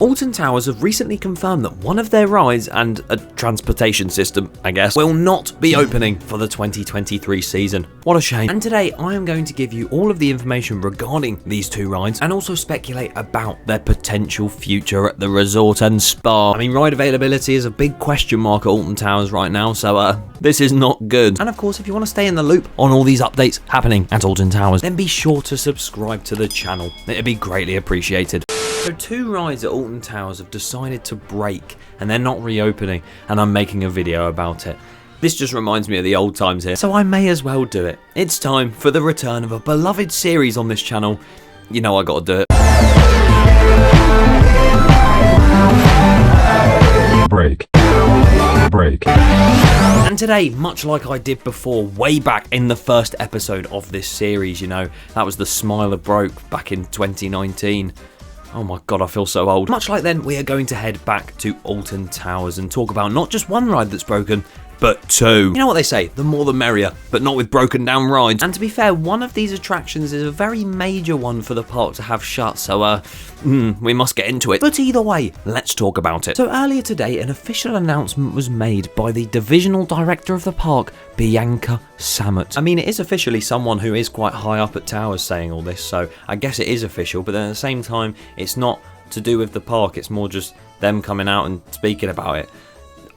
Alton Towers have recently confirmed that one of their rides and a transportation system, I guess, will not be opening for the 2023 season. What a shame. And today I am going to give you all of the information regarding these two rides and also speculate about their potential future at the resort and spa. I mean, ride availability is a big question mark at Alton Towers right now, so this is not good. And of course, if you want to stay in the loop on all these updates happening at Alton Towers, then be sure to subscribe to the channel. It'd be greatly appreciated. So two rides at Alton Towers have decided to break and they're not reopening, and I'm making a video about it. This just reminds me of the old times here, so I may as well do it. It's time for the return of a beloved series on this channel. You know I gotta do it. Break. And today, much like I did before, way back in the first episode of this series, you know, that was the Smiler Broke back in 2019. Oh my god, I feel so old. Much like then, we are going to head back to Alton Towers and talk about not just one ride that's broken, but two. You know what they say, the more the merrier, but not with broken down rides. And to be fair, one of these attractions is a very major one for the park to have shut, so we must get into it. But either way, let's talk about it. So earlier today, an official announcement was made by the divisional director of the park, Bianca Sammet. I mean, it is officially someone who is quite high up at Towers saying all this, so I guess it is official, but then at the same time, it's not to do with the park, it's more just them coming out and speaking about it.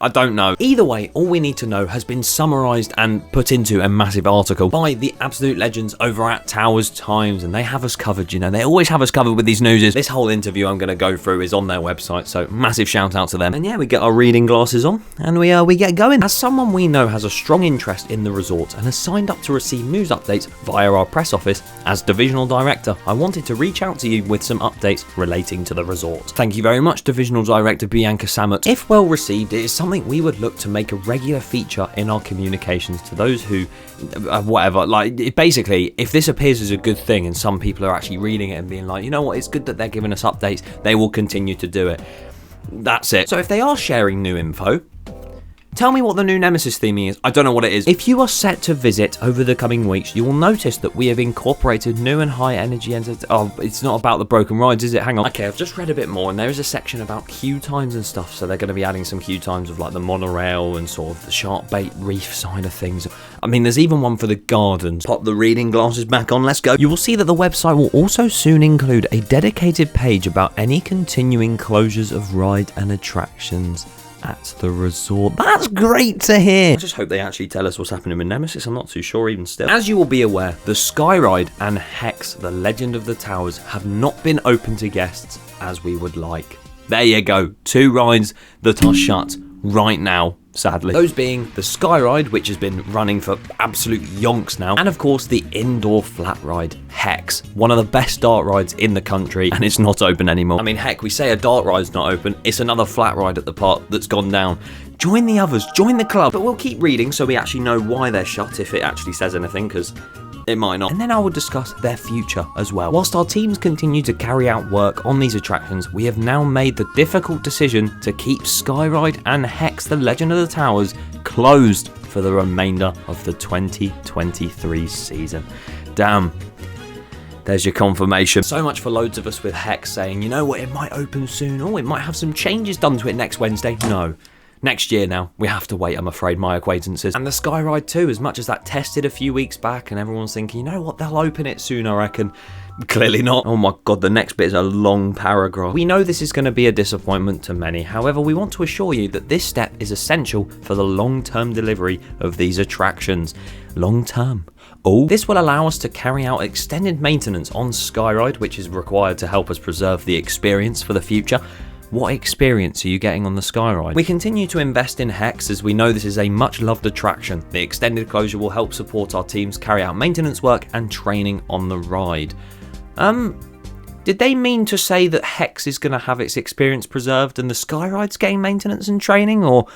I don't know. Either way, all we need to know has been summarised and put into a massive article by the absolute legends over at Towers Times, and they have us covered, you know, they always have us covered with these newses. This whole interview I'm going to go through is on their website, so massive shout out to them. And yeah, we get our reading glasses on, and we get going. As someone we know has a strong interest in the resort and has signed up to receive news updates via our press office, as divisional director, I wanted to reach out to you with some updates relating to the resort. Thank you very much, divisional director Bianca Sammet. If well received, it is something we would look to make a regular feature in our communications to those who, whatever, like, basically, if this appears as a good thing and some people are actually reading it and being like, you know what, it's good that they're giving us updates, they will continue to do it. That's it. So if they are sharing new info, tell me what the new Nemesis theming is. I don't know what it is. If you are set to visit over the coming weeks, you will notice that we have incorporated new and high energy oh, it's not about the broken rides, is it? Hang on. Okay, I've just read a bit more, and there is a section about queue times and stuff, so they're going to be adding some queue times of like the monorail and sort of the shark bait reef side of things. I mean, there's even one for the gardens. Pop the reading glasses back on, let's go. You will see that the website will also soon include a dedicated page about any continuing closures of ride and attractions at the resort. That's great to hear. I just hope they actually tell us what's happening with Nemesis. I'm not too sure even still. As you will be aware, the Skyride and Hex, the Legend of the Towers, have not been open to guests as we would like. There you go. Two rides that are shut right now, sadly. Those being the Skyride, which has been running for absolute yonks now, and of course the indoor flat ride, Hex, one of the best dart rides in the country, and it's not open anymore. I mean, heck, we say a dart ride's not open, it's another flat ride at the park that's gone down. Join the others, join the club. But we'll keep reading so we actually know why they're shut, if it actually says anything, because it might not. And then I will discuss their future as well. Whilst our teams continue to carry out work on these attractions, we have now made the difficult decision to keep Skyride and Hex, the Legend of the Towers, closed for the remainder of the 2023 season. Damn. There's your confirmation. So much for loads of us with Hex saying, you know what, it might open soon, or it might have some changes done to it next Wednesday. No. Next year now, we have to wait, I'm afraid, my acquaintances. And the Skyride too, as much as that tested a few weeks back and everyone's thinking, you know what, they'll open it soon, I reckon. Clearly not. Oh my god, the next bit is a long paragraph. We know this is going to be a disappointment to many, however, we want to assure you that this step is essential for the long-term delivery of these attractions. Long-term. Oh, this will allow us to carry out extended maintenance on Skyride, which is required to help us preserve the experience for the future. What experience are you getting on the Skyride? We continue to invest in Hex as we know this is a much loved attraction. The extended closure will help support our teams carry out maintenance work and training on the ride. Did they mean to say that Hex is going to have its experience preserved and the Skyride's getting maintenance and training, or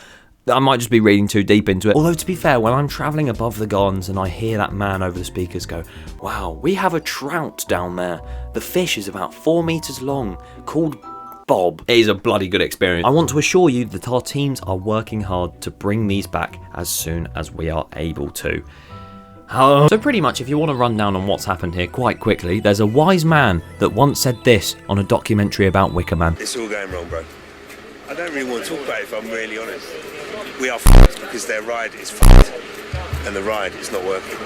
I might just be reading too deep into it? Although to be fair, when I'm travelling above the gardens and I hear that man over the speakers go, wow, we have a trout down there. The fish is about 4 meters long, called Bob. It is a bloody good experience. I want to assure you that our teams are working hard to bring these back as soon as we are able to. So pretty much, if you want to run down on what's happened here quite quickly, there's a wise man that once said this on a documentary about Wickerman. It's all going wrong, bro. I don't really want to talk about it if I'm really honest. We are f***ed because their ride is f***ed and the ride is not working.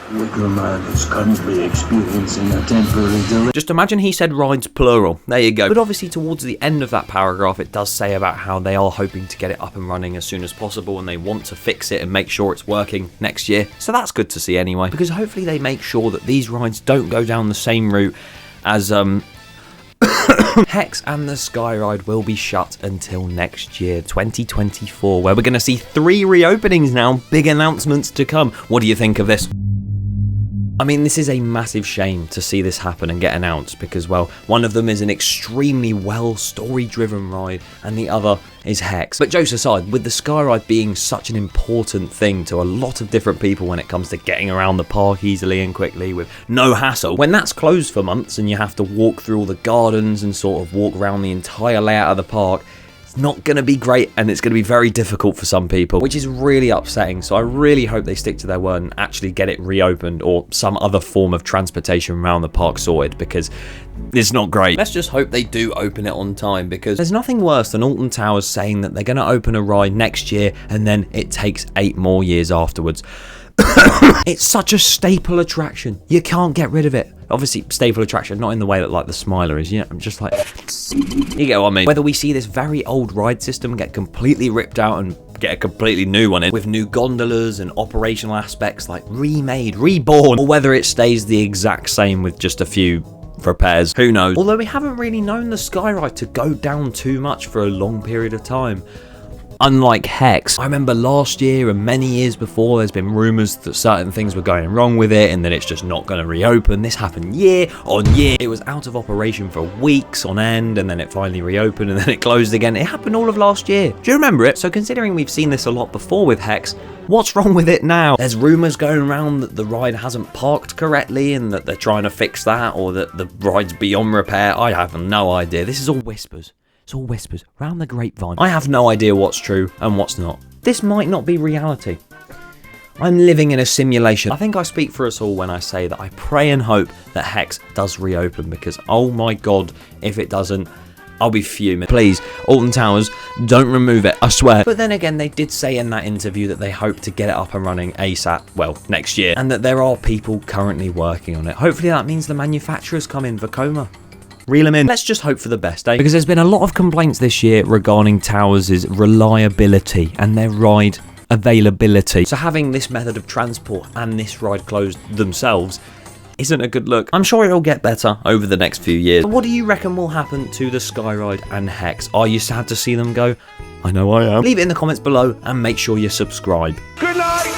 Wickerman is currently experiencing a temporary delay. Just imagine he said rides plural. There you go. But obviously towards the end of that paragraph, it does say about how they are hoping to get it up and running as soon as possible and they want to fix it and make sure it's working next year. So that's good to see anyway, because hopefully they make sure that these rides don't go down the same route as Hex and the Skyride will be shut until next year, 2024, where we're going to see 3 reopenings now. Big announcements to come. What do you think of this? I mean, this is a massive shame to see this happen and get announced because, well, one of them is an extremely well story-driven ride and the other is Hex. But jokes aside, with the Skyride being such an important thing to a lot of different people when it comes to getting around the park easily and quickly with no hassle, when that's closed for months and you have to walk through all the gardens and sort of walk around the entire layout of the park, it's not going to be great and it's going to be very difficult for some people, which is really upsetting. So I really hope they stick to their word and actually get it reopened or some other form of transportation around the park sorted, because it's not great. Let's just hope they do open it on time, because there's nothing worse than Alton Towers saying that they're going to open a ride next year and then it takes 8 more years afterwards. It's such a staple attraction. You can't get rid of it. Obviously, staple attraction, not in the way that like the Smiler is, you know, I'm just like, you get what I mean. Whether we see this very old ride system get completely ripped out and get a completely new one in, with new gondolas and operational aspects like remade, reborn, or whether it stays the exact same with just a few repairs, who knows. Although we haven't really known the Skyride to go down too much for a long period of time. Unlike Hex, I remember last year and many years before, there's been rumours that certain things were going wrong with it and that it's just not going to reopen. This happened year on year. It was out of operation for weeks on end and then it finally reopened and then it closed again. It happened all of last year. Do you remember it? So considering we've seen this a lot before with Hex, what's wrong with it now? There's rumours going around that the ride hasn't parked correctly and that they're trying to fix that, or that the ride's beyond repair. I have no idea. This is all whispers. It's all whispers, round the grapevine. I have no idea what's true and what's not. This might not be reality. I'm living in a simulation. I think I speak for us all when I say that I pray and hope that Hex does reopen, because oh my god, if it doesn't, I'll be fuming. Please, Alton Towers, don't remove it, I swear. But then again, they did say in that interview that they hope to get it up and running ASAP, well, next year, and that there are people currently working on it. Hopefully that means the manufacturers come in, Vekoma. Reel them in. Let's just hope for the best, eh? Because there's been a lot of complaints this year regarding Towers' reliability and their ride availability. So having this method of transport and this ride closed themselves isn't a good look. I'm sure it'll get better over the next few years. But what do you reckon will happen to the Skyride and Hex? Are you sad to see them go? I know I am. Leave it in the comments below and make sure you subscribe. Good night!